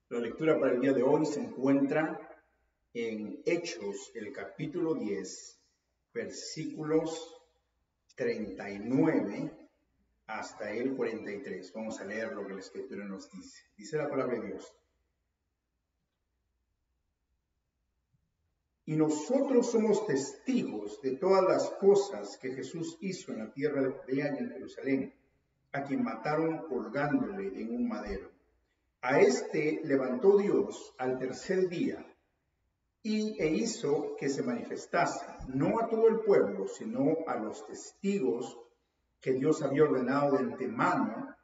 La lectura para el día de hoy se encuentra en Hechos, el capítulo 10, versículos 39 hasta el 43. Vamos a leer lo que la Escritura nos dice. Dice la palabra de Dios. Y nosotros somos testigos de todas las cosas que Jesús hizo en la tierra de Judea y en Jerusalén, a quien mataron colgándole en un madero. A este levantó Dios al tercer día e hizo que se manifestase, no a todo el pueblo, sino a los testigos que Dios había ordenado de antemano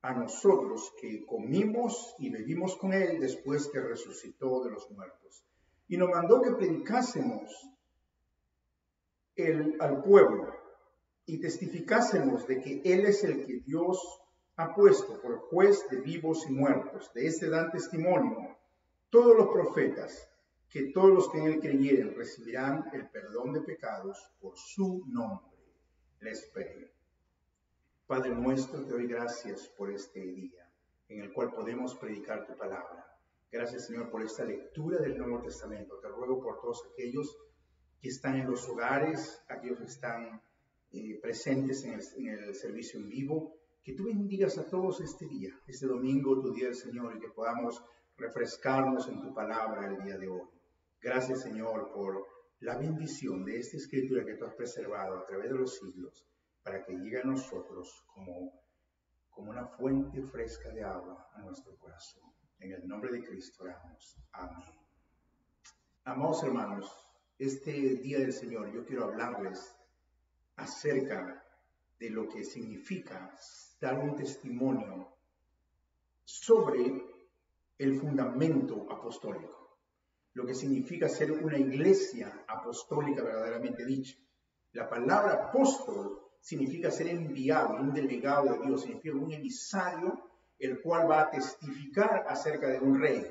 a nosotros, que comimos y bebimos con él después que resucitó de los muertos. Y nos mandó que predicásemos al pueblo y testificásemos de que él es el que Dios ha puesto por juez de vivos y muertos. De este dan testimonio todos los profetas, que todos los que en él creyeren recibirán el perdón de pecados por su nombre. Les prego. Padre nuestro, te doy gracias por este día en el cual podemos predicar tu palabra. Gracias, Señor, por esta lectura del Nuevo Testamento. Te ruego por todos aquellos que están en los hogares, aquellos que están presentes en el servicio en vivo, que tú bendigas a todos este día, este domingo, tu día del Señor, y que podamos refrescarnos en tu palabra el día de hoy. Gracias, Señor, por la bendición de esta escritura que tú has preservado a través de los siglos, para que llegue a nosotros como una fuente fresca de agua a nuestro corazón. En el nombre de Cristo oramos. Amén. Amados hermanos, este día del Señor yo quiero hablarles acerca de lo que significa dar un testimonio sobre el fundamento apostólico, lo que significa ser una iglesia apostólica verdaderamente dicha. La palabra apóstol significa ser enviado, un delegado de Dios, significa un emisario, el cual va a testificar acerca de un rey.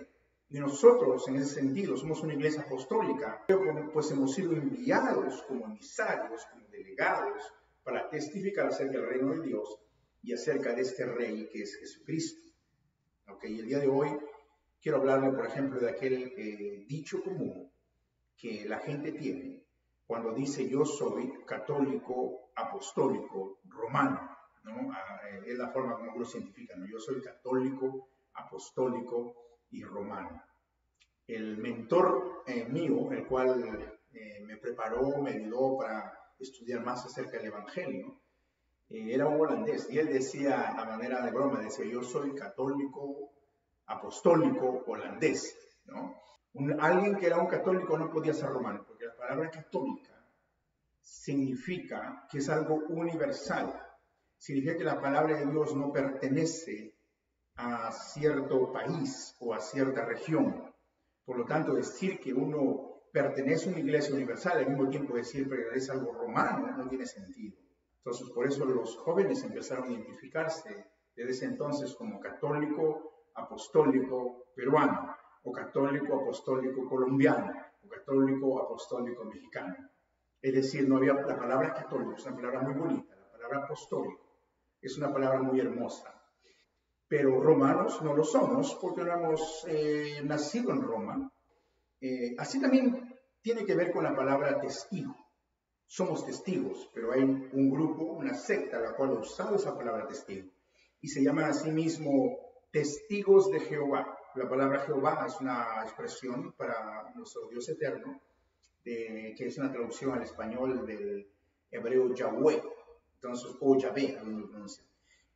Y nosotros, en ese sentido, somos una iglesia apostólica, pues hemos sido enviados como emisarios, como delegados, para testificar acerca del reino de Dios y acerca de este rey que es Jesucristo. Y el día de hoy quiero hablarle, por ejemplo, de aquel dicho común que la gente tiene cuando dice yo soy católico, apostólico, romano, ¿no? Es la forma como lo científican, ¿no? Yo soy católico, apostólico y romano. El mentor mío, el cual me preparó, me ayudó para estudiar más acerca del Evangelio, era un holandés, y él decía, a manera de broma, decía, yo soy católico, apostólico, holandés, ¿no? Alguien que era un católico no podía ser romano, porque la palabra católica significa que es algo universal. Significa que la palabra de Dios no pertenece a cierto país o a cierta región. Por lo tanto, decir que uno pertenece a una iglesia universal, al mismo tiempo decir que es algo romano, no tiene sentido. Entonces, por eso los jóvenes empezaron a identificarse desde ese entonces como católico, apostólico, peruano, o católico, apostólico, colombiano, o católico, apostólico, mexicano. Es decir, no había la palabra católico, es una palabra muy bonita, la palabra apostólico es una palabra muy hermosa. Pero romanos no lo somos porque no hemos nacido en Roma. Así también tiene que ver con la palabra testigo. Somos testigos, pero hay un grupo, una secta, la cual ha usado esa palabra testigo. Y se llaman a sí mismo testigos de Jehová. La palabra Jehová es una expresión para nuestro Dios eterno, que es una traducción al español del hebreo Yahweh, entonces, o Yahvé, algunos pronuncian.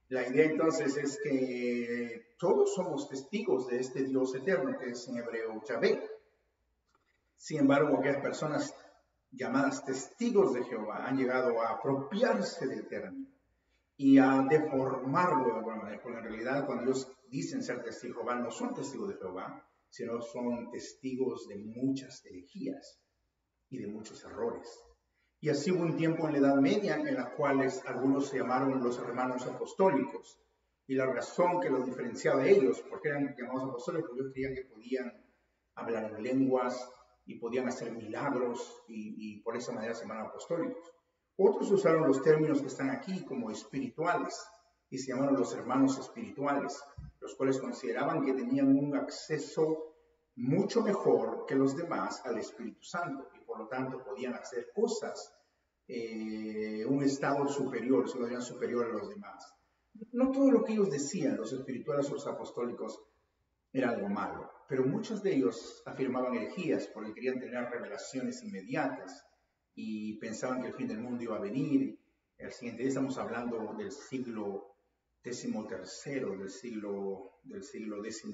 La idea entonces es que todos somos testigos de este Dios eterno, que es en hebreo Yahvé. Sin embargo, aquellas personas llamadas testigos de Jehová han llegado a apropiarse del término y a deformarlo de alguna manera, porque en realidad cuando ellos dicen ser testigos de Jehová, no son testigos de Jehová, sino son testigos de muchas herejías y de muchos errores. Y así hubo un tiempo en la Edad Media en la cual algunos se llamaron los hermanos apostólicos. Y la razón que los diferenciaba de ellos, porque eran llamados apostólicos, porque ellos creían que podían hablar en lenguas y podían hacer milagros y por esa manera se llamaban apostólicos. Otros usaron los términos que están aquí como espirituales y se llamaron los hermanos espirituales, los cuales consideraban que tenían un acceso mucho mejor que los demás al Espíritu Santo y por lo tanto podían hacer cosas un estado superior, superior a los demás. No todo lo que ellos decían, los espirituales o los apostólicos, era algo malo, pero muchos de ellos afirmaban herejías porque querían tener revelaciones inmediatas y pensaban que el fin del mundo iba a venir. El siguiente día estamos hablando del siglo XIII, del siglo XIV, del siglo XIII,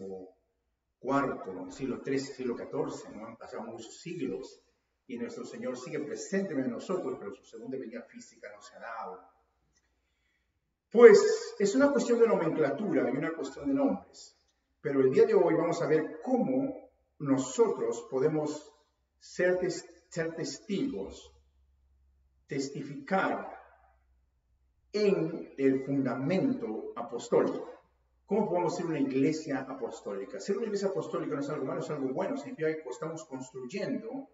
siglo XIV, ¿no? Han pasado muchos siglos y nuestro Señor sigue presente en nosotros, pero su segunda venida física no se ha dado. Pues es una cuestión de nomenclatura y una cuestión de nombres, pero el día de hoy vamos a ver cómo nosotros podemos ser testigos, testificar en el fundamento apostólico. ¿Cómo podemos ser una iglesia apostólica? Ser una iglesia apostólica no es algo malo, es algo bueno. Significa que estamos construyendo,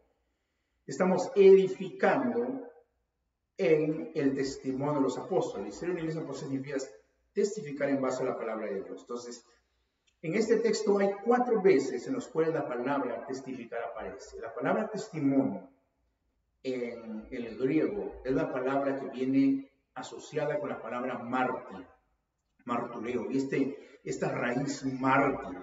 estamos edificando en el testimonio de los apóstoles. Ser una iglesia apostólica significa testificar en base a la palabra de Dios. Entonces, en este texto hay 4 veces en las cuales la palabra testificar aparece. La palabra testimonio en el griego es la palabra que viene asociada con la palabra mártir, martureo. Y esta raíz mártir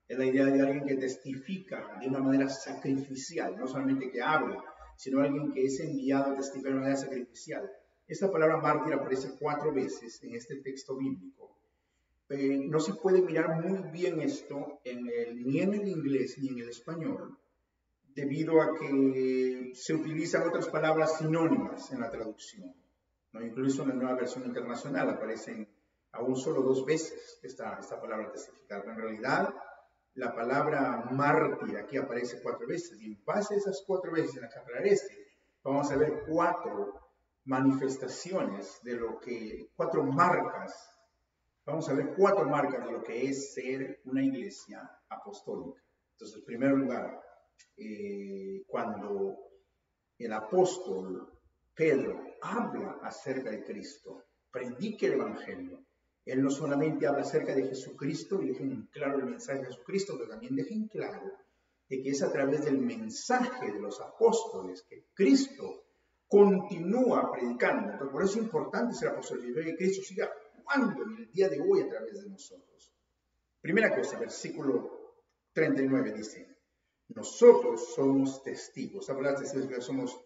es la idea de alguien que testifica de una manera sacrificial, no solamente que habla, sino alguien que es enviado a testificar de una manera sacrificial. Esta palabra mártir aparece 4 veces en este texto bíblico. No se puede mirar muy bien esto ni en el inglés ni en el español, debido a que se utilizan otras palabras sinónimas en la traducción, ¿no? Incluso en la Nueva Versión Internacional aparecen aún solo 2 veces esta palabra testificar. Pero en realidad, la palabra mártir aquí aparece 4 veces. Y en base a esas 4 veces en las que aparece, vamos a ver 4 manifestaciones de 4 marcas. Vamos a ver 4 marcas de lo que es ser una iglesia apostólica. Entonces, en primer lugar, cuando el apóstol Pedro habla acerca de Cristo, predique el Evangelio, él no solamente habla acerca de Jesucristo y deja en claro el mensaje de Jesucristo, pero también deja en claro de que es a través del mensaje de los apóstoles que Cristo continúa predicando. Entonces, por eso es importante ser apóstol y que Cristo siga actuando en el día de hoy a través de nosotros. Primera cosa, versículo 39 dice: nosotros somos testigos. Esta palabra testigos, somos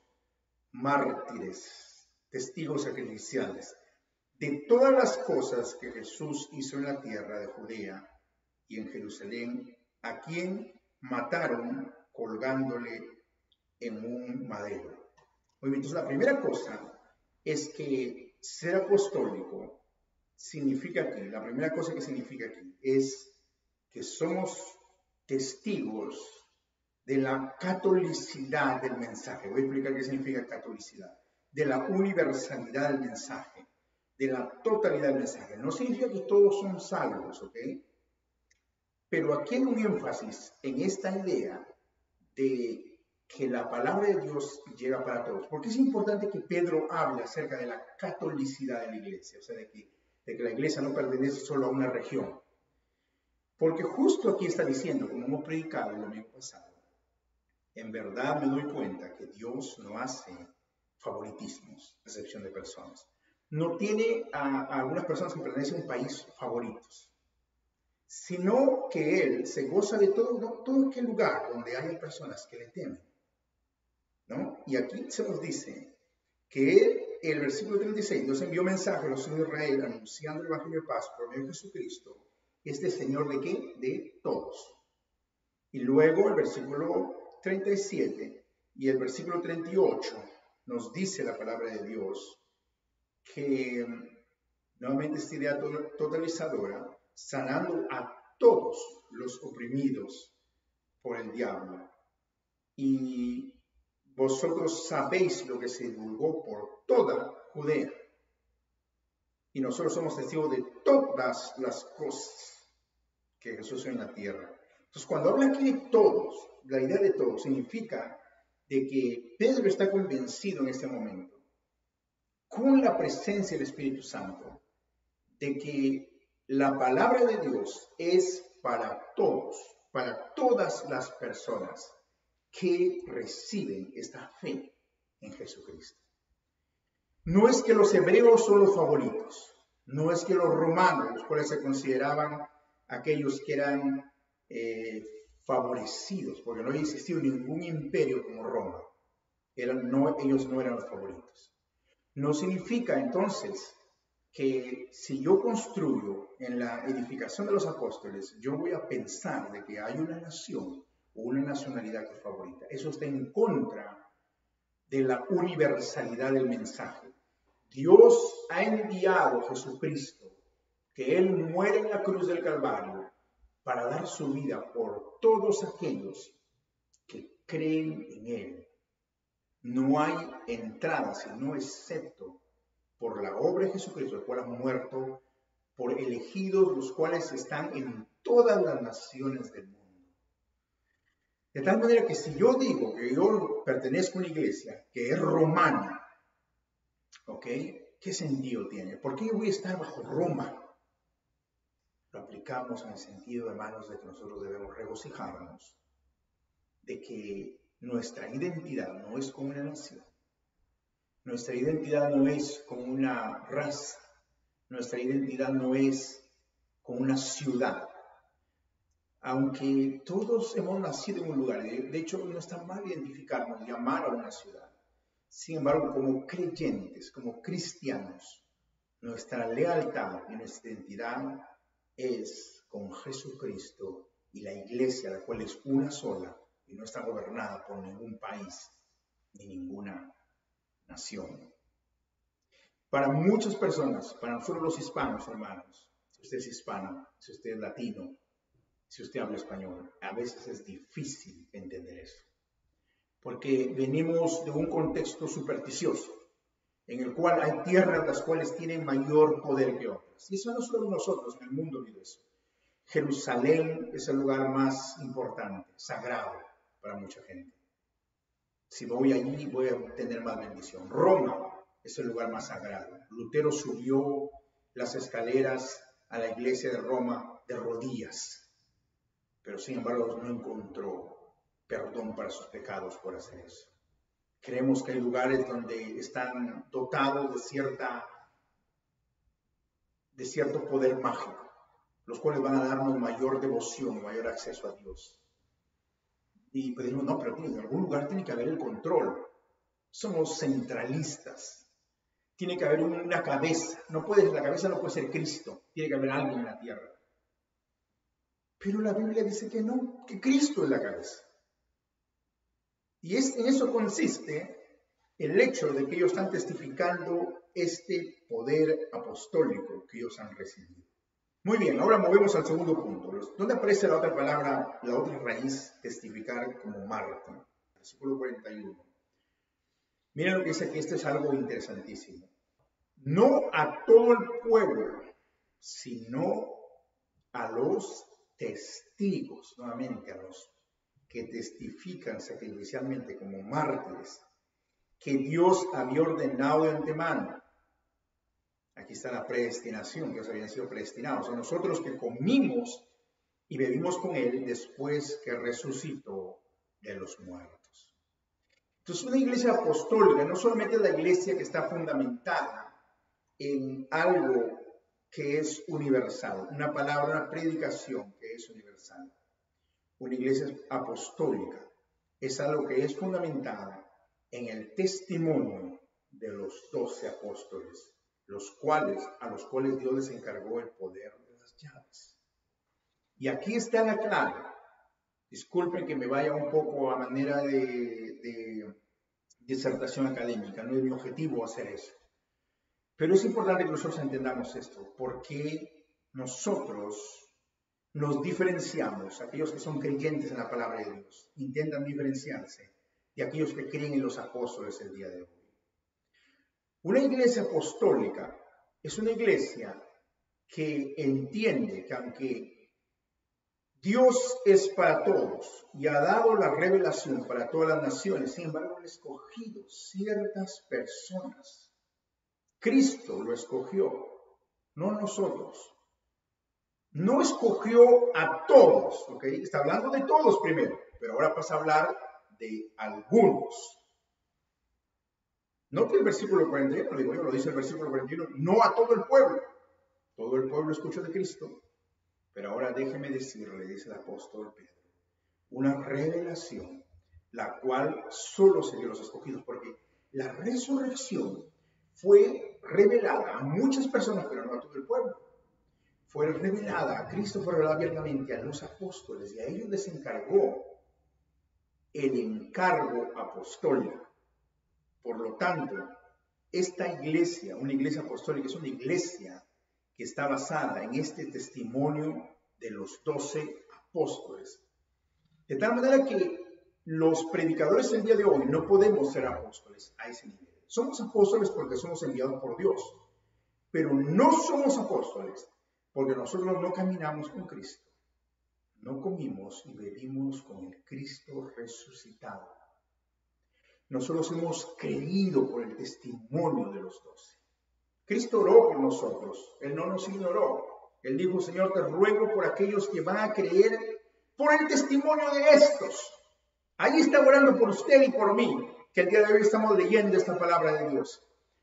mártires, testigos sacrificiales de todas las cosas que Jesús hizo en la tierra de Judea y en Jerusalén, a quien mataron colgándole en un madero. Muy bien, entonces la primera cosa es que ser apostólico significa aquí, la primera cosa que significa aquí es que somos testigos de la catolicidad del mensaje. Voy a explicar qué significa catolicidad. De la universalidad del mensaje, de la totalidad del mensaje. No significa que todos son salvos, ¿ok? Pero aquí hay un énfasis en esta idea de que la palabra de Dios llega para todos. Porque es importante que Pedro hable acerca de la catolicidad de la iglesia, o sea, de que la iglesia no pertenece solo a una región. Porque justo aquí está diciendo, como hemos predicado el domingo pasado, en verdad me doy cuenta que Dios no hace favoritismos, excepción de personas. No tiene a algunas personas que pertenecen a un país favoritos, sino que Él se goza de todo aquel lugar donde hay personas que le temen, ¿no? Y aquí se nos dice que el versículo 36, Dios envió mensaje a los hijos de Israel anunciando el evangelio de paz por medio de Jesucristo. ¿Este Señor de qué? De todos. Y luego el versículo 37 y el versículo 38 nos dice la palabra de Dios que nuevamente esta idea totalizadora, sanando a todos los oprimidos por el diablo. Y vosotros sabéis lo que se divulgó por toda Judea. Y nosotros somos testigos de todas las cosas que Jesús hizo en la tierra. Entonces, cuando habla aquí de todos, la idea de todos significa de que Pedro está convencido en este momento, con la presencia del Espíritu Santo, de que la palabra de Dios es para todos, para todas las personas que reciben esta fe en Jesucristo. No es que los hebreos son los favoritos, no es que los romanos, los cuales se consideraban aquellos que eran favorecidos, porque no había existido ningún imperio como Roma. Ellos no eran los favoritos. No significa entonces que si yo construyo en la edificación de los apóstoles, yo voy a pensar de que hay una nación o una nacionalidad que es favorita. Eso está en contra de la universalidad del mensaje. Dios ha enviado a Jesucristo, que Él muere en la cruz del Calvario para dar su vida por todos aquellos que creen en Él. No hay entrada, sino excepto por la obra de Jesucristo, el cual ha muerto, por elegidos, los cuales están en todas las naciones del mundo. De tal manera que si yo digo que yo pertenezco a una iglesia que es romana, ¿ok? ¿Qué sentido tiene? ¿Por qué yo voy a estar bajo Roma? Lo aplicamos en el sentido, hermanos, de que nosotros debemos regocijarnos de que nuestra identidad no es como una nación. Nuestra identidad no es como una raza. Nuestra identidad no es como una ciudad. Aunque todos hemos nacido en un lugar, de hecho no está mal identificarnos, llamar a una ciudad. Sin embargo, como creyentes, como cristianos, nuestra lealtad y nuestra identidad es con Jesucristo y la iglesia, la cual es una sola y no está gobernada por ningún país ni ninguna nación. Para muchas personas, para nosotros los hispanos, hermanos, si usted es hispano, si usted es latino, si usted habla español, a veces es difícil entender eso. Porque venimos de un contexto supersticioso, en el cual hay tierras las cuales tienen mayor poder que otras. Y eso no solo nosotros, en el mundo vive eso. Jerusalén es el lugar más importante, sagrado para mucha gente. Si voy allí voy a tener más bendición. Roma es el lugar más sagrado. Lutero subió las escaleras a la iglesia de Roma de rodillas, pero sin embargo no encontró perdón para sus pecados por hacer eso. Creemos que hay lugares donde están dotados de cierto poder mágico, los cuales van a darnos mayor devoción, mayor acceso a Dios. Y pues decimos, no, pero en algún lugar tiene que haber el control. Somos centralistas. Tiene que haber una cabeza. La cabeza no puede ser Cristo. Tiene que haber alguien en la tierra. Pero la Biblia dice que no, que Cristo es la cabeza. Y en eso consiste el hecho de que ellos están testificando este poder apostólico que ellos han recibido. Muy bien, ahora movemos al segundo punto. ¿Dónde aparece la otra palabra, la otra raíz, testificar como mártir? Versículo 41. Miren lo que dice aquí, esto es algo interesantísimo. No a todo el pueblo, sino a los testigos, nuevamente a los que testifican sacrificialmente como mártires, que Dios había ordenado de antemano. Aquí está la predestinación, que ellos habían sido predestinados. Son nosotros que comimos y bebimos con Él después que resucitó de los muertos. Entonces, una iglesia apostólica no solamente es la iglesia que está fundamentada en algo que es universal, una palabra, una predicación que es universal. Una iglesia apostólica es algo que es fundamentada en el testimonio de los 12 apóstoles, a los cuales Dios les encargó el poder de las llaves. Y aquí está la clave. Disculpen que me vaya un poco a manera de disertación académica, no es mi objetivo hacer eso. Pero es importante que nosotros entendamos esto, porque nosotros nos diferenciamos, aquellos que son creyentes en la palabra de Dios, intentan diferenciarse de aquellos que creen en los apóstoles el día de hoy. Una iglesia apostólica es una iglesia que entiende que aunque Dios es para todos y ha dado la revelación para todas las naciones, sin embargo ha escogido ciertas personas. Cristo lo escogió, no nosotros. No escogió a todos, ¿ok? Está hablando de todos primero, pero ahora pasa a hablar de algunos. Note el versículo 41, digo yo, lo dice el versículo 41, no a todo el pueblo. Todo el pueblo escuchó de Cristo, pero ahora déjeme decirle, dice el apóstol Pedro, una revelación, la cual solo se dio a los escogidos, porque la resurrección fue revelada a muchas personas, pero no a todo el pueblo. Fue revelada, Cristo fue revelado abiertamente a los apóstoles y a ellos les encargó el encargo apostólico. Por lo tanto, esta iglesia, una iglesia apostólica, es una iglesia que está basada en este testimonio de los 12 apóstoles. De tal manera que los predicadores del día de hoy no podemos ser apóstoles a ese nivel. Somos apóstoles porque somos enviados por Dios, pero no somos apóstoles porque nosotros no caminamos con Cristo. No comimos y bebimos con el Cristo resucitado. Nosotros hemos creído por el testimonio de los 12. Cristo oró por nosotros. Él no nos ignoró. Él dijo, Señor, te ruego por aquellos que van a creer por el testimonio de estos. Ahí está orando por usted y por mí, que el día de hoy estamos leyendo esta palabra de Dios.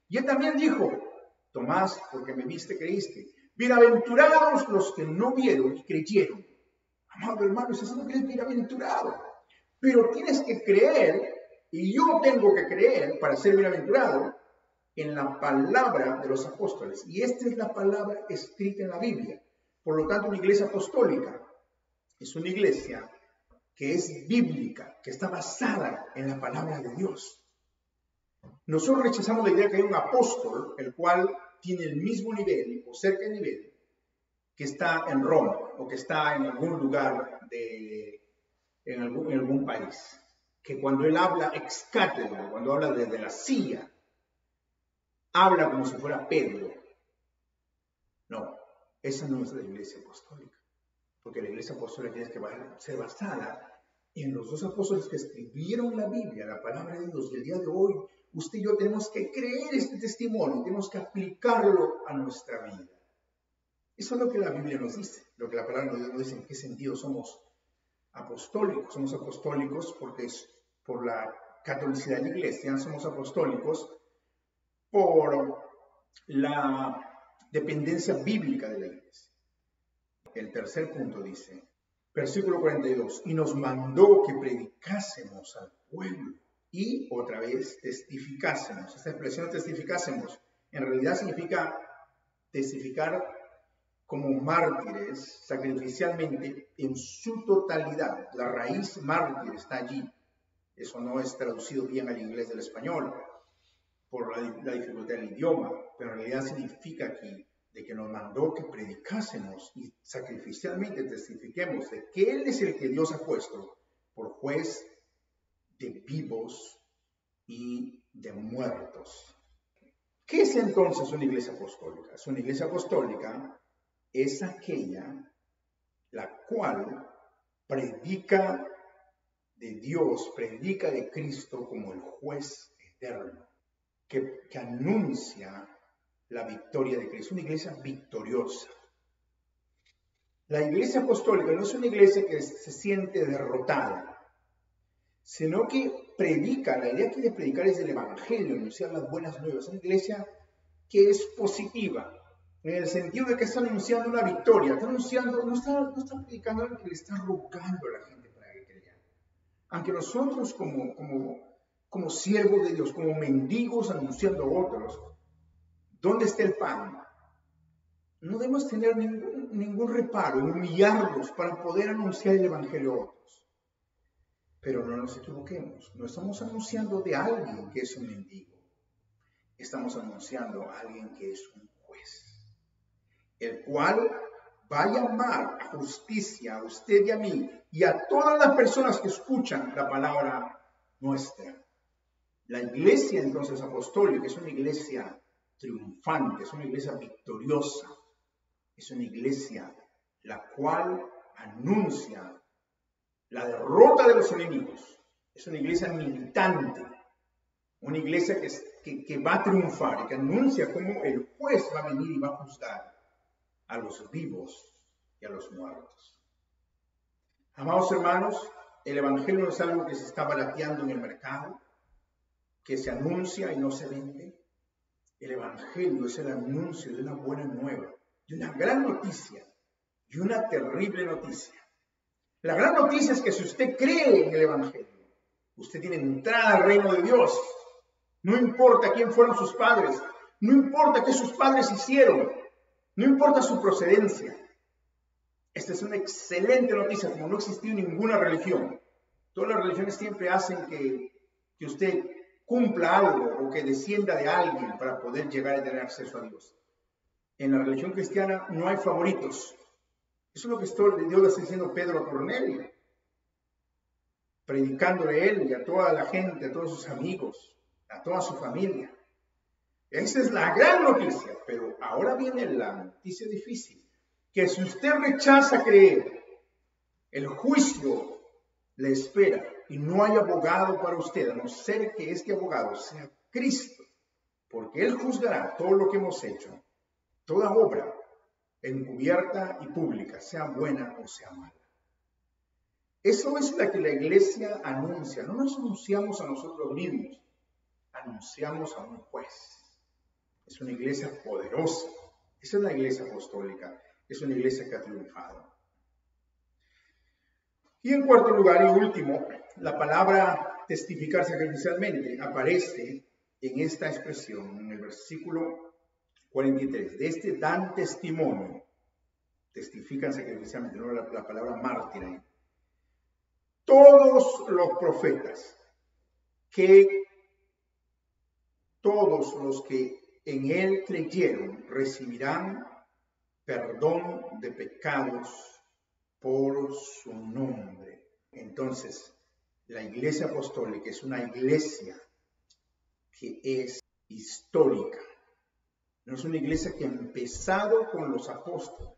Y él también dijo, Tomás, porque me viste, creíste. Bienaventurados los que no vieron y creyeron. Amado hermano, eso no es bienaventurado. Pero tienes que creer, y yo tengo que creer para ser bienaventurado, en la palabra de los apóstoles. Y esta es la palabra escrita en la Biblia. Por lo tanto, una iglesia apostólica es una iglesia que es bíblica, que está basada en la palabra de Dios. Nosotros rechazamos la idea que hay un apóstol, el cual tiene el mismo nivel o cerca de nivel que está en Roma o que está en algún lugar en algún país. Que cuando él habla ex cátedra, cuando habla desde la silla, habla como si fuera Pedro. No, esa no es la iglesia apostólica. Porque la iglesia apostólica tiene que ser basada en los 2 apóstoles que escribieron la Biblia, la palabra de Dios. Y el día de hoy, usted y yo tenemos que creer este testimonio, tenemos que aplicarlo a nuestra vida. Eso es lo que la Biblia nos dice, lo que la palabra de Dios nos dice, en qué sentido somos apostólicos. Somos apostólicos porque es por la catolicidad de la iglesia, somos apostólicos por la dependencia bíblica de la iglesia. El tercer punto dice, versículo 42, y nos mandó que predicásemos al pueblo y otra vez testificásemos. Esta expresión testificásemos en realidad significa testificar como mártires sacrificialmente en su totalidad. La raíz mártir está allí. Eso no es traducido bien al inglés del español por la dificultad del idioma, pero en realidad significa aquí de que nos mandó que predicásemos y sacrificialmente testifiquemos de que Él es el que Dios ha puesto por juez de vivos y de muertos. ¿Qué es entonces una iglesia apostólica? Una iglesia apostólica es aquella la cual predica de Dios, predica de Cristo como el juez eterno, que anuncia la victoria de Cristo, una iglesia victoriosa. La iglesia apostólica no es una iglesia que se siente derrotada, sino que predica, la idea que de predicar es del evangelio, anunciar las buenas nuevas, es una iglesia que es positiva, en el sentido de que está anunciando una victoria, está anunciando, no está predicando algo que le está rogando a la gente para que crea. Aunque nosotros como siervos de Dios, como mendigos anunciando a otros, ¿dónde está el pan? No debemos tener ningún reparo en humillarnos para poder anunciar el evangelio a otros. Pero no nos equivoquemos, no estamos anunciando de alguien que es un mendigo, estamos anunciando a alguien que es un juez, el cual va a llamar a justicia a usted y a mí y a todas las personas que escuchan la palabra nuestra. La iglesia entonces apostólica es una iglesia triunfante, es una iglesia victoriosa, es una iglesia la cual anuncia la derrota de los enemigos, es una iglesia militante, una iglesia que va a triunfar y que anuncia cómo el juez va a venir y va a juzgar a los vivos y a los muertos. Amados hermanos, el Evangelio no es algo que se está barateando en el mercado, que se anuncia y no se vende. El Evangelio es el anuncio de una buena nueva, de una gran noticia y una terrible noticia. La gran noticia es que si usted cree en el Evangelio, usted tiene entrada al reino de Dios. No importa quién fueron sus padres, no importa qué sus padres hicieron, no importa su procedencia. Esta es una excelente noticia, como no existió ninguna religión. Todas las religiones siempre hacen que usted cumpla algo o que descienda de alguien para poder llegar a tener acceso a Dios. En la religión cristiana no hay favoritos. Eso es lo que Dios le está diciendo Pedro a Cornelio, predicándole a él y a toda la gente, a todos sus amigos, a toda su familia. Esa es la gran noticia, pero ahora viene la noticia difícil, que si usted rechaza creer, el juicio le espera y no hay abogado para usted, a no ser que este abogado sea Cristo, porque Él juzgará todo lo que hemos hecho, toda obra encubierta y pública, sea buena o sea mala. Eso es lo que la iglesia anuncia. No nos anunciamos a nosotros mismos, anunciamos a un juez. Es una iglesia poderosa. Esa es la iglesia apostólica. Es una iglesia que ha triunfado. Y en cuarto lugar y último, la palabra testificar sacrificialmente aparece en esta expresión, en el versículo 43. De este dan testimonio. Testifican sacrificialmente, no la palabra mártir ahí. Todos los profetas, todos los que en él creyeron recibirán perdón de pecados por su nombre. Entonces, la iglesia apostólica es una iglesia que es histórica. No es una iglesia que ha empezado con los apóstoles,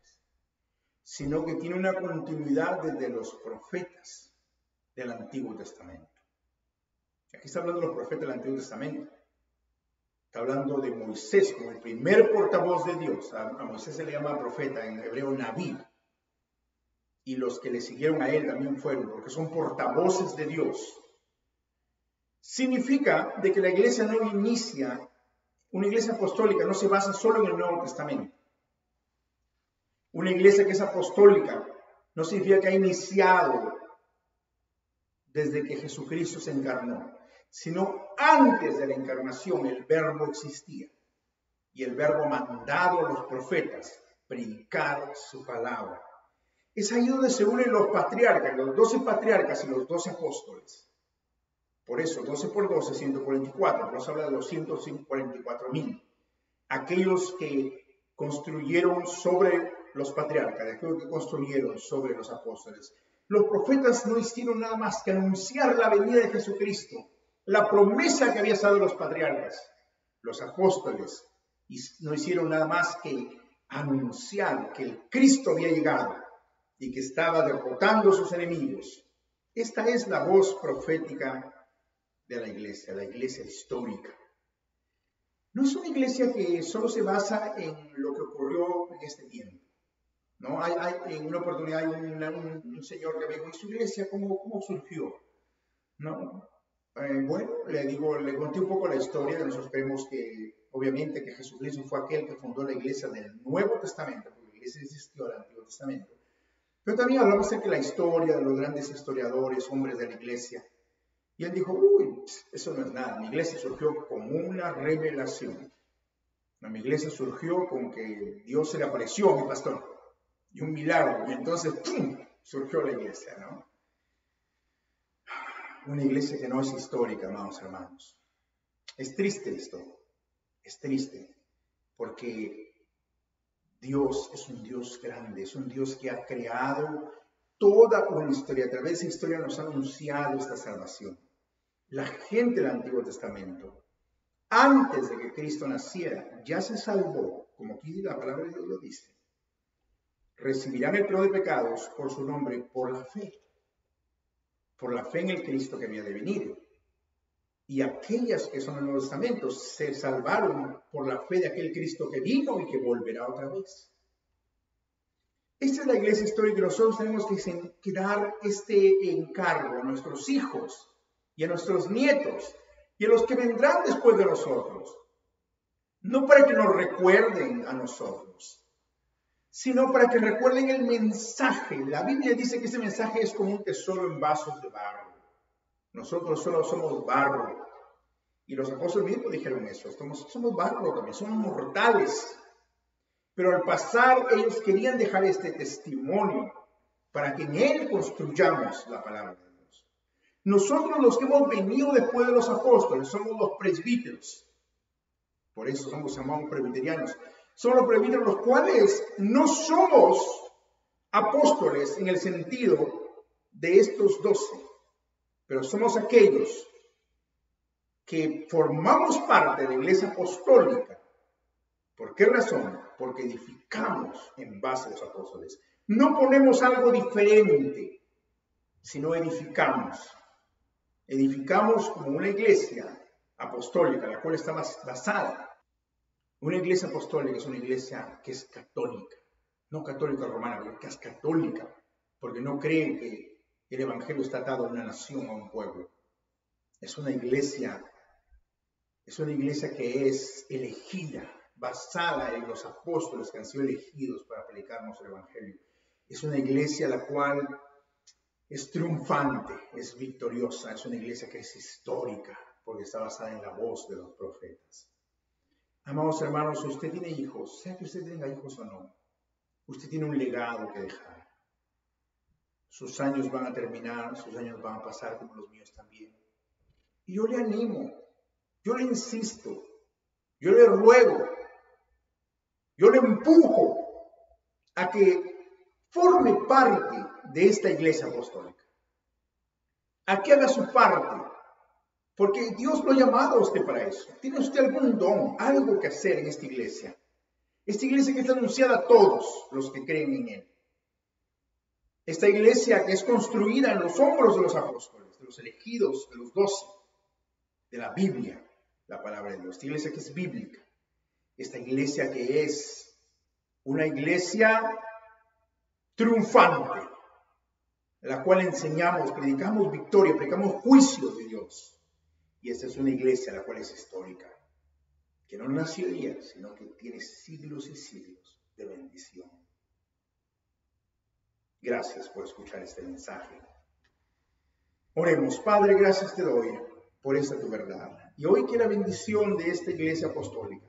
sino que tiene una continuidad desde los profetas del Antiguo Testamento. Aquí está hablando de los profetas del Antiguo Testamento. Está hablando de Moisés como el primer portavoz de Dios. A Moisés se le llama profeta, en hebreo Naví. Y los que le siguieron a él también fueron, porque son portavoces de Dios. Significa de que la iglesia no inicia, una iglesia apostólica no se basa solo en el Nuevo Testamento. Una iglesia que es apostólica no significa que ha iniciado desde que Jesucristo se encarnó, sino antes de la encarnación el verbo existía y el verbo ha mandado a los profetas predicar su palabra. Es ahí donde se unen los patriarcas, los 12 patriarcas y los 12 apóstoles. Por eso, 12 por 12, 144, nos habla de los 144,000. Aquellos que construyeron sobre los patriarcas, aquellos que construyeron sobre los apóstoles. Los profetas no hicieron nada más que anunciar la venida de Jesucristo, la promesa que había dado los patriarcas. Los apóstoles no hicieron nada más que anunciar que el Cristo había llegado y que estaba derrotando a sus enemigos. Esta es la voz profética de la iglesia histórica. No es una iglesia que solo se basa en lo que ocurrió en este tiempo. ¿No? En una oportunidad hay un señor que me dijo, ¿y su iglesia cómo surgió? ¿No? Bueno, le conté un poco la historia. Nosotros creemos que, obviamente, que Jesucristo fue aquel que fundó la iglesia del Nuevo Testamento, porque la iglesia existió en el Antiguo Testamento. Pero también hablamos acerca de la historia de los grandes historiadores, hombres de la iglesia. Y él dijo, eso no es nada. Mi iglesia surgió como una revelación. Mi iglesia surgió con que Dios se le apareció a mi pastor. Y un milagro, y entonces ¡pum!, surgió la iglesia, ¿no? Una iglesia que no es histórica, amados hermanos. Es triste esto, es triste, porque Dios es un Dios grande, es un Dios que ha creado toda una historia. A través de esa historia nos ha anunciado esta salvación. La gente del Antiguo Testamento, antes de que Cristo naciera, ya se salvó, como aquí la palabra de Dios lo dice. Recibirán el perdón de pecados por su nombre, por la fe en el Cristo que había de venir. Y aquellas que son en el Nuevo Testamento se salvaron por la fe de aquel Cristo que vino y que volverá otra vez. Esta es la iglesia histórica y nosotros tenemos que dar este encargo a nuestros hijos y a nuestros nietos y a los que vendrán después de nosotros. No para que nos recuerden a nosotros, sino para que recuerden el mensaje. La Biblia dice que ese mensaje es como un tesoro en vasos de barro. Nosotros solo somos barro. Y los apóstoles mismos dijeron eso. Somos barro también, somos mortales. Pero al pasar, ellos querían dejar este testimonio para que en él construyamos la palabra de Dios. Nosotros, los que hemos venido después de los apóstoles, somos los presbíteros. Por eso somos llamados presbiterianos. Son los presbíteros los cuales no somos apóstoles en el sentido de estos 12, pero somos aquellos que formamos parte de la iglesia apostólica. ¿Por qué razón? Porque edificamos en base a los apóstoles. No ponemos algo diferente, sino edificamos. Edificamos como una iglesia apostólica, la cual está basada. Una iglesia apostólica es una iglesia que es católica, no católica romana, pero que es católica, porque no cree que el evangelio está atado a una nación, a un pueblo. Es una iglesia que es elegida, basada en los apóstoles que han sido elegidos para predicarnos el evangelio. Es una iglesia la cual es triunfante, es victoriosa, es una iglesia que es histórica, porque está basada en la voz de los profetas. Amados hermanos, si usted tiene hijos, sea que usted tenga hijos o no, usted tiene un legado que dejar. Sus años van a terminar, sus años van a pasar como los míos también. Y yo le animo, yo le insisto, yo le ruego, yo le empujo a que forme parte de esta iglesia apostólica. A que haga su parte. Porque Dios lo ha llamado a usted para eso. ¿Tiene usted algún don, algo que hacer en esta iglesia? Esta iglesia que está anunciada a todos los que creen en Él. Esta iglesia que es construida en los hombros de los apóstoles, de los elegidos, de los 12, de la Biblia, la palabra de Dios. Esta iglesia que es bíblica. Esta iglesia que es una iglesia triunfante, la cual enseñamos, predicamos victoria, predicamos juicio de Dios. Y esta es una iglesia la cual es histórica, que no nació ayer, sino que tiene siglos y siglos de bendición. Gracias por escuchar este mensaje. Oremos. Padre, gracias te doy por esta tu verdad. Y hoy que la bendición de esta iglesia apostólica,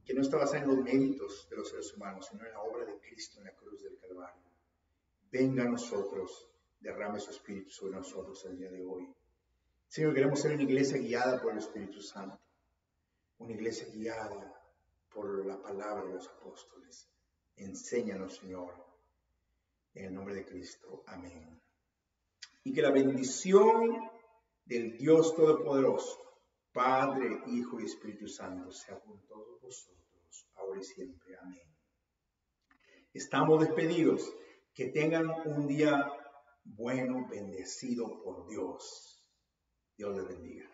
que no está basada en los méritos de los seres humanos, sino en la obra de Cristo en la cruz del Calvario, venga a nosotros, derrame su Espíritu sobre nosotros el día de hoy. Señor, queremos ser una iglesia guiada por el Espíritu Santo, una iglesia guiada por la palabra de los apóstoles. Enséñanos, Señor, en el nombre de Cristo. Amén. Y que la bendición del Dios Todopoderoso, Padre, Hijo y Espíritu Santo, sea con todos vosotros, ahora y siempre. Amén. Estamos despedidos. Que tengan un día bueno, bendecido por Dios. Dios les bendiga.